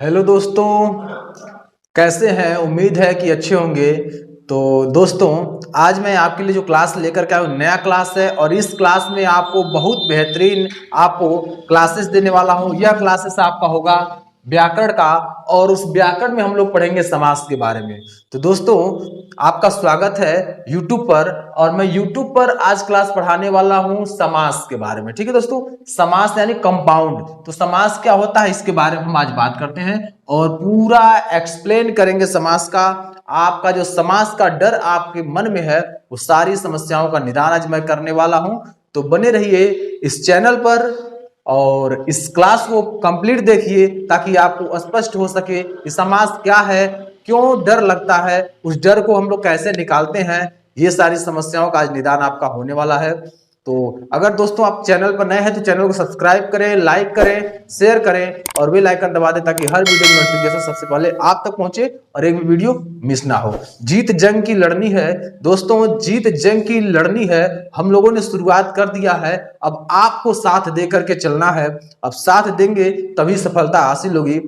Hello दोस्तों, कैसे हैं। उम्मीद है कि अच्छे होंगे। तो दोस्तों, आज मैं आपके लिए जो क्लास लेकर के आया हूँ नया क्लास है और इस क्लास में आपको बहुत बेहतरीन आपको क्लासेस देने वाला हूँ। यह क्लासेस आपका होगा व्याकरण का और उस व्याकरण में हम लोग पढ़ेंगे समास के बारे में। तो दोस्तों, आपका स्वागत है YouTube पर और मैं YouTube पर आज क्लास पढ़ाने वाला हूँ समास के बारे में। ठीक है दोस्तों, समास यानी कंपाउंड। तो समास क्या होता है इसके बारे में हम आज बात करते हैं और पूरा एक्सप्लेन करेंगे समास का। आपका जो समास का डर आपके मन में है वो सारी समस्याओं का निदान आज मैं करने वाला हूं। तो बने रहिए इस चैनल पर और इस क्लास को कंप्लीट देखिए ताकि आपको स्पष्ट हो सके कि समास क्या है, क्यों डर लगता है, उस डर को हम लोग कैसे निकालते हैं। ये सारी समस्याओं का आज निदान आपका होने वाला है। तो अगर दोस्तों आप चैनल पर नए हैं तो चैनल को सब्सक्राइब करें, लाइक करें, शेयर करें और बेल आइकन दबा दें ताकि हर वीडियो की नोटिफिकेशन सबसे पहले आप तक पहुंचे और एक भी वीडियो मिस ना हो। जीत जंग की लड़नी है दोस्तों, जीत जंग की लड़नी है। हम लोगों ने शुरुआत कर दिया है, अब आपको साथ दे करके चलना है। अब साथ देंगे तभी सफलता हासिल होगी।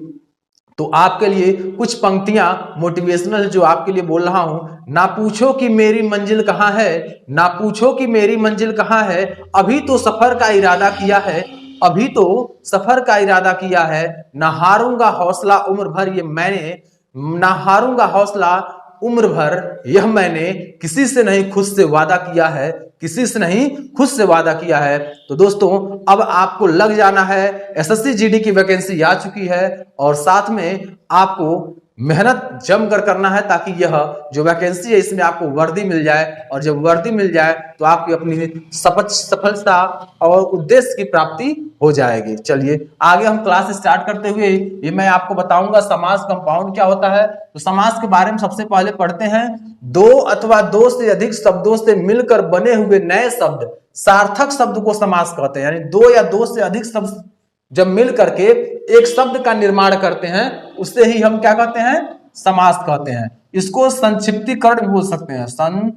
तो आपके लिए कुछ पंक्तियां मोटिवेशनल जो आपके लिए बोल रहा हूं। ना पूछो कि मेरी मंजिल कहां है, ना पूछो कि मेरी मंजिल कहां है, अभी तो सफर का इरादा किया है, अभी तो सफर का इरादा किया है। ना हारूंगा हौसला उम्र भर ये मैंने, ना हारूंगा हौसला उम्र भर यह मैंने, किसी से नहीं खुद से वादा किया है, किसी से नहीं खुद से वादा किया है। तो दोस्तों, अब आपको लग जाना है। एसएससी जीडी की वैकेंसी आ चुकी है और साथ में आपको मेहनत जम कर करना है ताकि यह जो वैकेंसी है इसमें आपको वर्दी मिल जाए और जब वर्दी मिल जाए तो आपकी अपनी सफलता और उद्देश्य की प्राप्ति हो जाएगी। चलिए आगे हम क्लास स्टार्ट करते हुए ये मैं आपको बताऊंगा समास कंपाउंड क्या होता है। तो समास के बारे में सबसे पहले पढ़ते हैं। दो अथवा दो से अधिक शब्दों से मिलकर बने हुए नए शब्द सार्थक शब्द को समास कहते हैं। यानी दो या दो से अधिक शब्द जब मिल करके एक शब्द का निर्माण करते हैं उससे ही हम क्या कहते हैं, समास कहते हैं। इसको संक्षिप्तीकरण भी बोल सकते हैं, संक्षिप्तकरण,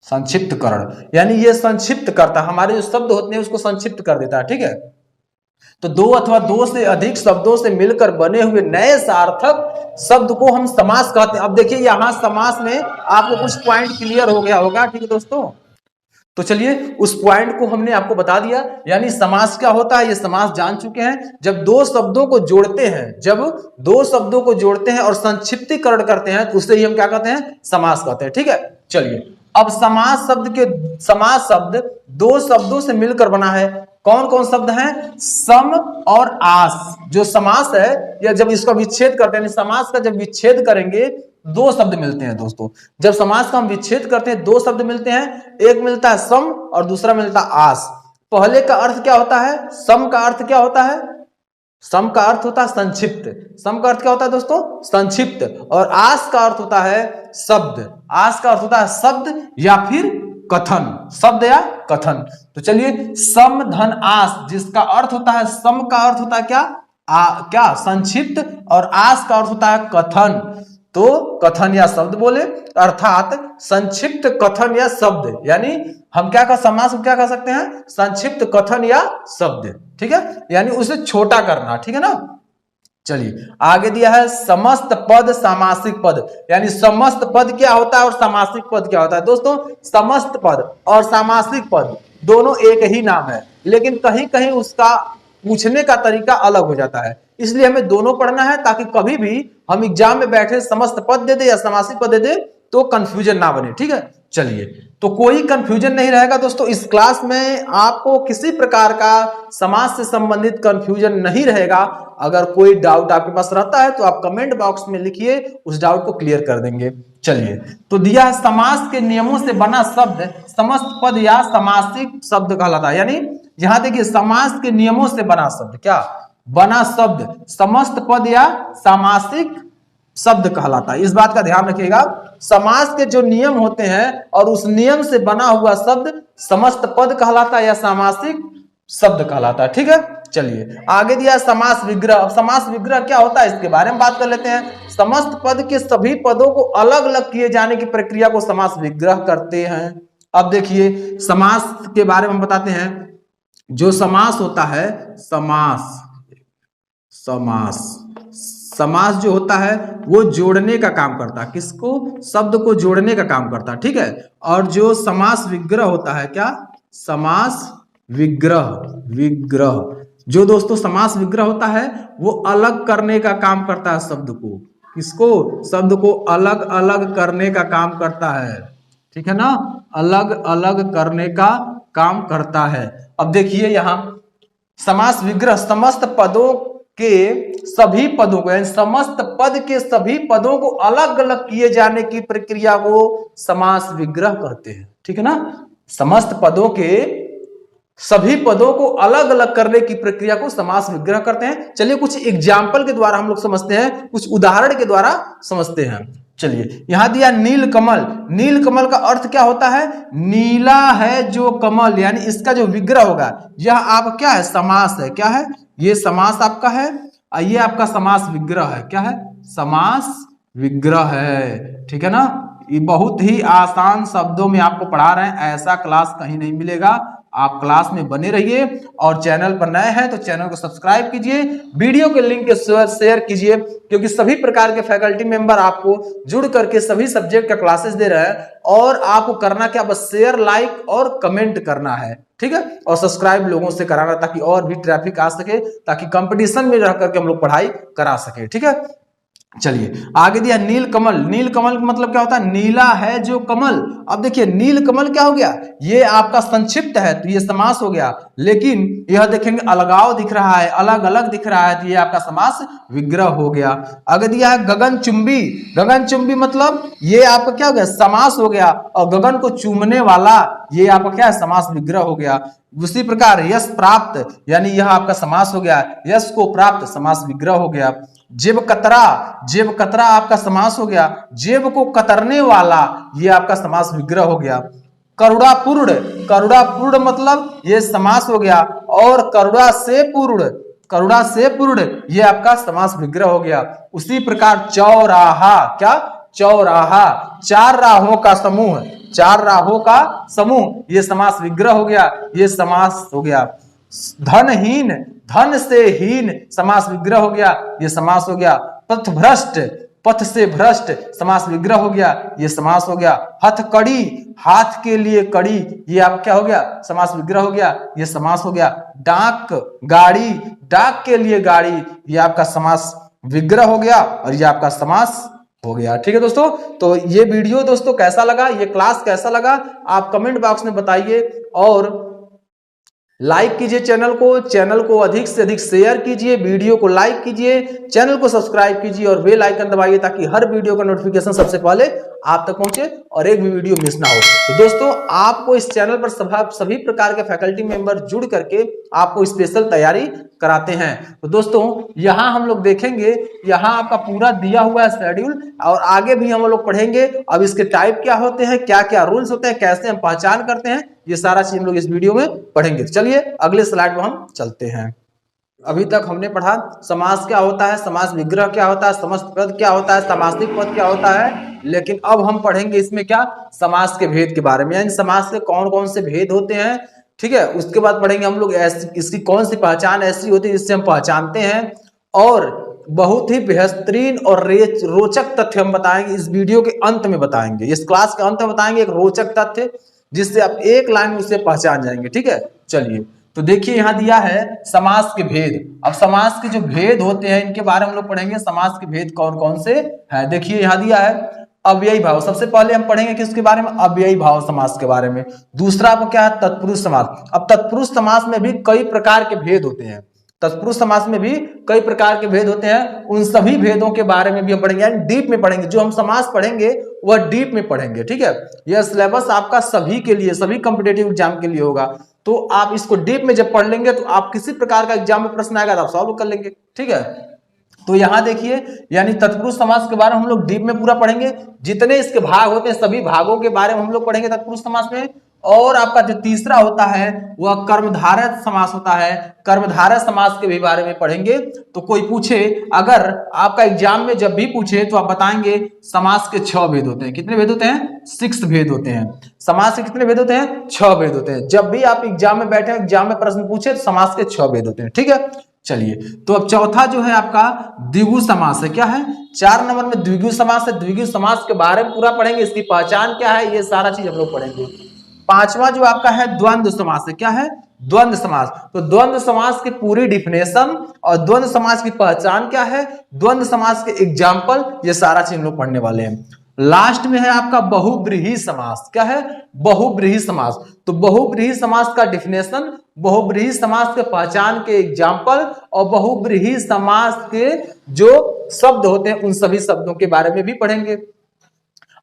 संक्षिप्तकरण। यानी ये संक्षिप्त करता है, हमारे जो शब्द होते हैं उसको संक्षिप्त कर देता है। ठीक है, तो दो अथवा दो से अधिक शब्दों से मिलकर बने हुए नए सार्थक शब्द को हम समास कहते हैं। अब देखिए यहां समास में आपको कुछ पॉइंट क्लियर हो गया होगा। ठीक है दोस्तों, तो चलिए उस पॉइंट को हमने आपको बता दिया। यानी समास क्या होता है ये समास जान चुके हैं। जब दो शब्दों को जोड़ते हैं, जब दो शब्दों को जोड़ते हैं और संक्षिप्तीकरण करते हैं तो उससे ही हम क्या कहते हैं, समास कहते हैं। ठीक है, चलिए अब समास शब्द दो शब्दों से मिलकर बना है। कौन कौन शब्द हैं, सम और आस। जो समास है या जब इसका विच्छेद करते हैं, समास का जब विच्छेद करेंगे दो शब्द मिलते हैं दोस्तों। जब समास का हम विच्छेद करते हैं दो शब्द मिलते हैं, एक मिलता है सम और दूसरा मिलता है आस। पहले का अर्थ क्या होता है, सम का अर्थ क्या होता है, सम का अर्थ होता है संक्षिप्त। सम का अर्थ क्या होता है दोस्तों, संक्षिप्त। और आस का अर्थ होता है शब्द। आस का अर्थ होता है शब्द या फिर कथन, शब्द या कथन। तो चलिए सम धन आस, जिसका अर्थ होता है, सम का अर्थ होता है क्या, क्या संक्षिप्त, और आस का अर्थ होता है कथन। तो कथन या शब्द बोले, अर्थात संक्षिप्त कथन या शब्द। यानी हम क्या कर समास को क्या कर सकते हैं, संक्षिप्त कथन या शब्द। ठीक है, यानी उसे छोटा करना। ठीक है ना, चलिए आगे दिया है समस्त पद सामासिक पद। यानी समस्त पद क्या होता है और सामासिक पद क्या होता है। दोस्तों, समस्त पद और सामासिक पद दोनों एक ही नाम है, लेकिन कहीं कहीं उसका पूछने का तरीका अलग हो जाता है। इसलिए हमें दोनों पढ़ना है ताकि कभी भी हम एग्जाम में बैठे समस्त पद दे दे या सामासिक पद दे दे तो कंफ्यूजन ना बने। ठीक है, चलिए तो कोई कंफ्यूजन नहीं रहेगा दोस्तों। इस क्लास में आपको किसी प्रकार का समाज से संबंधित कंफ्यूजन नहीं रहेगा। अगर कोई डाउट आपके पास रहता है तो आप कमेंट बॉक्स में लिखिए, उस डाउट को क्लियर कर देंगे। चलिए तो दिया है समास के नियमों से बना शब्द समस्त पद या सामासिक शब्द कहलाता है। यानी यहां देखिए समास के नियमों से बना शब्द, क्या बना शब्द समस्त पद या सामासिक शब्द कहलाता है। इस बात का ध्यान रखिएगा, समास के जो नियम होते हैं और उस नियम से बना हुआ शब्द समस्त पद कहलाता है या सामासिक शब्द कहलाता है। ठीक है, चलिए आगे दिया समास विग्रह। अब समास विग्रह क्या होता है इसके बारे में बात कर लेते हैं। समस्त पद के सभी पदों को अलग अलग किए जाने की प्रक्रिया को समास विग्रह करते हैं। अब देखिए समास के बारे में बताते हैं। जो समास होता है, समास, समास, समास जो होता है वो जोड़ने का काम करता है। किसको? शब्द को जोड़ने का काम करता है, ठीक है। और जो समास विग्रह होता है, क्या? समास विग्रह, विग्रह जो दोस्तों समास विग्रह होता है वो अलग करने का काम करता है शब्द को। किसको? शब्द को अलग अलग करने का काम करता है, ठीक है ना, अलग अलग करने का काम करता है। अब देखिए यहां समास विग्रह समस्त पदों के सभी पदों को, यानी समस्त पद के सभी पदों को अलग अलग किए जाने की प्रक्रिया को समास विग्रह कहते हैं, ठीक है ना। समस्त पदों के सभी पदों को अलग अलग करने की प्रक्रिया को समास विग्रह करते हैं। चलिए कुछ एग्जाम्पल के द्वारा हम लोग समझते हैं, कुछ उदाहरण के द्वारा समझते हैं। चलिए यहां दिया नील कमल। नील कमल का अर्थ क्या होता है? नीला है जो कमल, यानी इसका जो विग्रह होगा यह आप क्या है? समास है। क्या है? ये समास आपका है, ये आपका समास विग्रह है। क्या है? समास विग्रह है, ठीक है ना। ये बहुत ही आसान शब्दों में आपको पढ़ा रहे हैं, ऐसा क्लास कहीं नहीं मिलेगा। आप क्लास में बने रहिए और चैनल पर नए हैं तो चैनल को सब्सक्राइब कीजिए, वीडियो के लिंक के शेयर कीजिए, क्योंकि सभी प्रकार के फैकल्टी मेंबर आपको जुड़ करके सभी सब्जेक्ट का क्लासेस दे रहे हैं। और आपको करना क्या? बस शेयर, लाइक और कमेंट करना है, ठीक है, और सब्सक्राइब लोगों से कराना, ताकि और भी ट्रैफिक आ सके, ताकि कंपटीशन में रह करके हम लोग पढ़ाई करा सके, ठीक है। चलिए आगे दिया नील कमल। नील कमल का मतलब क्या होता है? नीला है जो कमल। अब देखिए नील कमल क्या हो गया? ये आपका संक्षिप्त है तो ये समास हो गया, लेकिन यह देखेंगे अलगाव दिख रहा है, अलग अलग दिख रहा है, तो ये आपका समास विग्रह हो गया। आगे दिया है गगनचुंबी। गगनचुंबी मतलब ये आपका क्या हो गया? समास हो गया, और गगन को चूमने वाला ये आपका क्या है? समास विग्रह हो गया। उसी प्रकार यश प्राप्त, यानी यह आपका समास हो गया, यश को प्राप्त समास विग्रह हो गया। जेब कतरा, जेब कतरा आपका समास हो गया, जेब को कतरने वाला ये आपका समास विग्रह हो गया। करुणा पूर्ण, करुणा पूर्ण मतलब ये समास हो गया, और करुणा से पूर्ण, करुणा से पूर्ण ये आपका समास विग्रह हो गया। उसी प्रकार चौराहा, क्या? चौराहा, चार राहों का समूह, चार राहों का समूह ये समास विग्रह हो गया, ये समास हो गया। धनहीन, धन से हीन समास विग्रह हो गया, ये समास हो गया। पथभ्रष्ट, पथ से भ्रष्ट समास विग्रह हो गया, ये समास हो गया। हथकड़ी, हाथ के लिए कड़ी ये आप क्या हो गया? समास विग्रह हो गया, ये समास हो गया। डाक, गाड़ी, डाक के लिए गाड़ी ये आपका समास विग्रह हो गया, और ये आपका समास हो गया, ठीक है दोस्तों। तो ये वीडियो दोस्तों कैसा लगा, ये क्लास कैसा लगा, आप कमेंट बॉक्स में बताइए, और लाइक कीजिए चैनल को अधिक से अधिक शेयर कीजिए, वीडियो को लाइक कीजिए, चैनल को सब्सक्राइब कीजिए और बेल आइकन दबाइए, ताकि हर वीडियो का नोटिफिकेशन सबसे पहले आप तक पहुंचे और एक भी वीडियो मिस ना हो। तो दोस्तों आपको इस चैनल पर सभी प्रकार के फैकल्टी मेंबर जुड़ करके आपको स्पेशल तैयारी कराते हैं। तो दोस्तों यहाँ हम लोग देखेंगे, यहाँ आपका पूरा दिया हुआ है शेड्यूल, और आगे भी हम लोग पढ़ेंगे। अब इसके टाइप क्या होते हैं, क्या क्या रूल्स होते हैं, कैसे हम पहचान करते हैं, ये सारा चीज हम लोग इस वीडियो में पढ़ेंगे। चलिए अगले स्लाइड में हम चलते हैं। अभी तक हमने पढ़ा समास क्या होता है, समास विग्रह क्या होता है, समस्त पद क्या होता है, समासिक पद क्या होता है, लेकिन अब हम पढ़ेंगे इसमें क्या? समास के भेद के बारे में, यानी समास के कौन कौन से भेद होते हैं, ठीक है। उसके बाद पढ़ेंगे हम लोग इसकी कौन सी पहचान ऐसी होती है जिससे हम पहचानते हैं, और बहुत ही बेहतरीन और रोचक तथ्य हम बताएंगे इस वीडियो के अंत में, बताएंगे इस क्लास के अंत में, बताएंगे एक रोचक तथ्य जिससे आप एक लाइन में उसे पहचान जाएंगे, ठीक है। चलिए तो देखिए यहाँ दिया है समास के भेद। अब समास के जो भेद होते हैं इनके बारे में हम लोग पढ़ेंगे, समास के भेद कौन कौन से हैं। देखिए यहाँ दिया है अव्ययी भाव, सबसे पहले हम पढ़ेंगे किसके बारे में? अव्ययी भाव समास के बारे में। दूसरा आपको क्या है? तत्पुरुष समास। अब तत्पुरुष समास में भी कई प्रकार के भेद होते हैं, तत्पुरुष समास में भी कई प्रकार के भेद होते हैं, उन सभी भेदों के बारे में भी हम पढ़ेंगे, यानी डीप में पढ़ेंगे। जो हम समास पढ़ेंगे वह डीप में पढ़ेंगे, ठीक है। यह सिलेबस आपका सभी के लिए, सभी कॉम्पिटेटिव एग्जाम के लिए होगा, तो आप इसको डीप में जब पढ़ लेंगे तो आप किसी प्रकार का एग्जाम में प्रश्न आएगा तो आप सॉल्व कर लेंगे, ठीक है। तो यहां देखिए, यानी तत्पुरुष समास के बारे में हम लोग डीप में पूरा पढ़ेंगे, जितने इसके भाग होते हैं सभी भागों के बारे में हम लोग पढ़ेंगे तत्पुरुष समास में। और आपका जो तीसरा होता है वह कर्मधारय समास होता है। कर्मधारय समास के भी बारे में पढ़ेंगे। तो कोई पूछे, अगर आपका एग्जाम में जब भी पूछे तो आप बताएंगे समास के 6 भेद होते हैं। कितने भेद होते हैं? 6 भेद होते हैं। समास के कितने भेद होते हैं? 6 भेद होते हैं। जब भी आप एग्जाम में बैठे, एग्जाम में प्रश्न पूछे तो समास के 6 भेद होते हैं। ठीक है, चलिए। तो अब चौथा जो है आपका द्विगु समास है। क्या है? 4 नंबर में द्विगु समास है। द्विगु समास के बारे में पूरा पढ़ेंगे, इसकी पहचान क्या है, ये सारा चीज हम लोग पढ़ेंगे। पांचवा जो आपका है द्वंद्व समास है। क्या है? द्वंद्व समास। तो द्वंद्व समास की पूरी डिफिनेशन और द्वंद्व समास की पहचान क्या है, द्वंद्व समास के एग्जाम्पल, ये सारा चीज हम लोग पढ़ने वाले हैं। लास्ट में है आपका बहुब्रीहि समास। क्या है? बहुब्रीहि समास। तो बहुब्रीहि समास का डिफिनेशन, बहुब्रीहि समास के पहचान के एग्जाम्पल और बहुब्रीहि समास के जो शब्द होते हैं उन सभी शब्दों के बारे में भी पढ़ेंगे।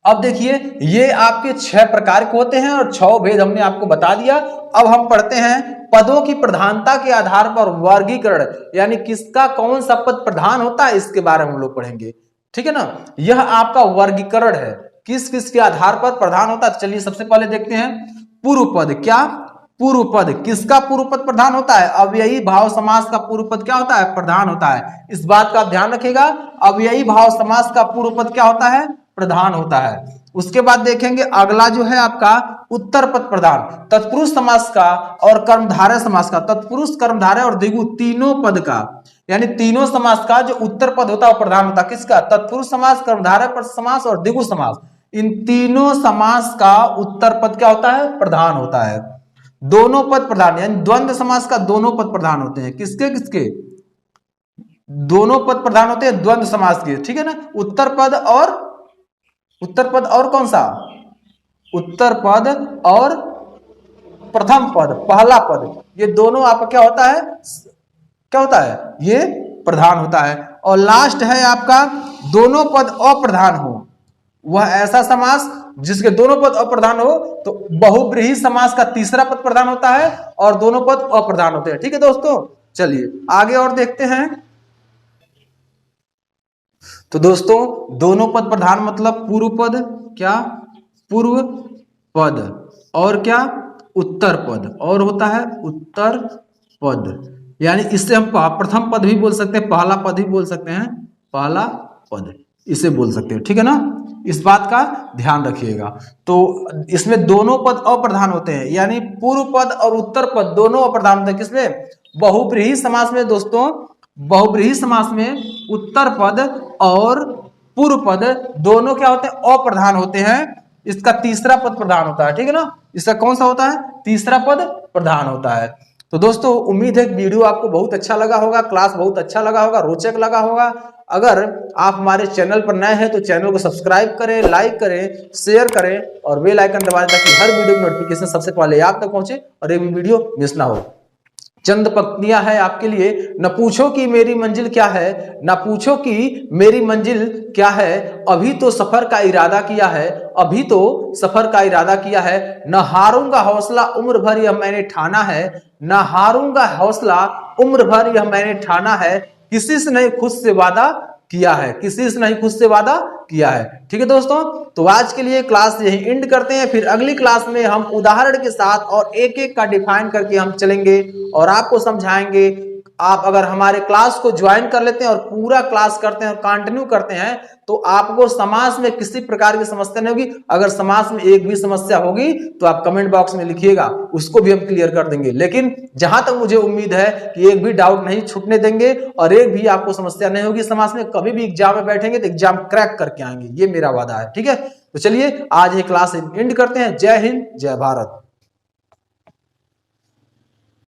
अब देखिए, ये आपके 6 प्रकार के होते हैं और 6 भेद हमने आपको बता दिया। अब हम पढ़ते हैं पदों की प्रधानता के आधार पर वर्गीकरण, यानी किसका कौन सा पद प्रधान होता है, इसके बारे में हम लोग पढ़ेंगे। ठीक है ना, यह आपका वर्गीकरण है, किस किस के आधार पर प्रधान होता है। चलिए सबसे पहले देखते हैं पूर्व पद। क्या? पूर्व पद। किसका पूर्व पद प्रधान होता है? अव्ययी भाव समास का पूर्व पद क्या होता है? प्रधान होता है। इस बात का ध्यान रखिएगा, अव्ययी भाव समास का पूर्व पद क्या होता है? प्रधान होता है। उसके बाद देखेंगे अगला जो है आपका उत्तर पद प्रधान, तत्पुरुष समास का और कर्मधारय समास का। तत्पुरुष, कर्मधारय और द्विगु तीनों पद का, यानी तीनों समास का जो उत्तर पद होता है वो प्रधान होता है। किसका? तत्पुरुष समास, कर्मधारय पद समास और द्विगु समास। इन तीनों समास का उत्तर पद क्या होता है? प्रधान होता है। दोनों पद प्रधान, यानी द्वंद्व समास का दोनों पद प्रधान होते हैं। किसके किसके? दोनों पद प्रधान होते हैं द्वंद्व समास के। ठीक है ना, उत्तर पद और कौन सा? उत्तर पद और प्रथम पद, पहला पद, ये दोनों आपका क्या होता है? क्या होता है? ये प्रधान होता है। और लास्ट है आपका दोनों पद अप्रधान हो, वह ऐसा समास जिसके दोनों पद अप्रधान हो, तो बहुब्रीहि समास का तीसरा पद प्रधान होता है और दोनों पद अप्रधान होते हैं। ठीक है दोस्तों, चलिए आगे और देखते हैं। तो दोस्तों, दोनों पद प्रधान मतलब पूर्व पद, क्या? पूर्व पद, और क्या? उत्तर पद, और होता है उत्तर पद। यानी इससे हम प्रथम पद भी बोल सकते हैं, पहला पद भी बोल सकते हैं, पहला पद इसे बोल सकते हैं। ठीक है ना, इस बात का ध्यान रखिएगा। तो इसमें दोनों पद अप्रधान होते हैं, यानी पूर्व पद और उत्तर पद दोनों अप्रधान होते हैं। किसमें? बहुब्रीहि समास में दोस्तों। बहुब्रीहि समास में उत्तर पद और पूर्व पद दोनों क्या होते हैं? अप्रधान होते हैं। इसका तीसरा पद प्रधान होता है। ठीक है ना, इसका कौन सा होता है? तीसरा पद प्रधान होता है। तो दोस्तों, उम्मीद है कि वीडियो आपको बहुत अच्छा लगा होगा, क्लास बहुत अच्छा लगा होगा, रोचक लगा होगा। अगर आप हमारे चैनल पर नए हैं तो चैनल को सब्सक्राइब करें, लाइक करें, शेयर करें और बेल आइकन दबाएं ताकि हर वीडियो की नोटिफिकेशन सबसे पहले आप तक पहुंचे और एक भी वीडियो मिस ना हो। चंद पंक्तियां है आपके लिए। न पूछो कि मेरी मंजिल क्या है, न पूछो कि मेरी मंजिल क्या है, अभी तो सफर का इरादा किया है, अभी तो सफर का इरादा किया है। न हारूंगा हौसला उम्र भर यह मैंने ठाना है, न हारूंगा हौसला उम्र भर यह मैंने ठाना है। किसी से नहीं खुद से वादा किया है, किसी से नहीं खुद से वादा किया है। ठीक है दोस्तों, तो आज के लिए क्लास यही एंड करते हैं। फिर अगली क्लास में हम उदाहरण के साथ और एक एक का डिफाइन करके हम चलेंगे और आपको समझाएंगे। आप अगर हमारे क्लास को ज्वाइन कर लेते हैं और पूरा क्लास करते हैं और कंटिन्यू करते हैं तो आपको समास में किसी प्रकार की समस्या नहीं होगी। अगर समास में एक भी समस्या होगी तो आप कमेंट बॉक्स में लिखिएगा, उसको भी हम क्लियर कर देंगे। लेकिन जहां तक मुझे उम्मीद है कि एक भी डाउट नहीं छूटने देंगे और एक भी आपको समस्या नहीं होगी समास में। कभी भी एग्जाम में बैठेंगे तो एग्जाम क्रैक करके आएंगे, ये मेरा वादा है। ठीक है, तो चलिए आज ये क्लास एंड करते हैं। जय हिंद, जय भारत।